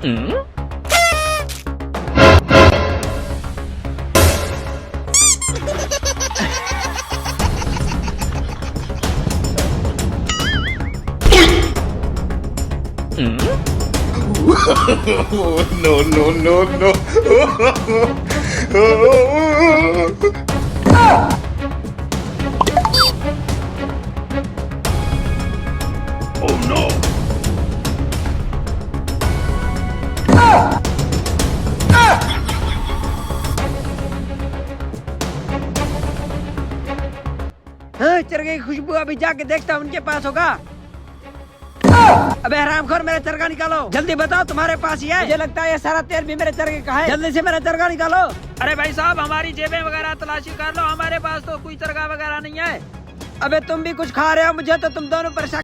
No, no, no, no. Oh no. हाँ, चरखे की खुशबू अभी जाके देखता हूँ उनके पास होगा। अबे हरामखोर, मेरा चरखा निकालो जल्दी, बताओ तुम्हारे पास ही है। मुझे लगता है ये सारा तेल भी मेरे चरखे का है। जल्दी से मेरा चरखा निकालो। अरे भाई साहब, हमारी जेबें वगैरह तलाशी कर लो, हमारे पास तो कोई चरखा वगैरह नहीं है। अबे तुम भी कुछ खा रहे हो, मुझे तो तुम दोनों पर शक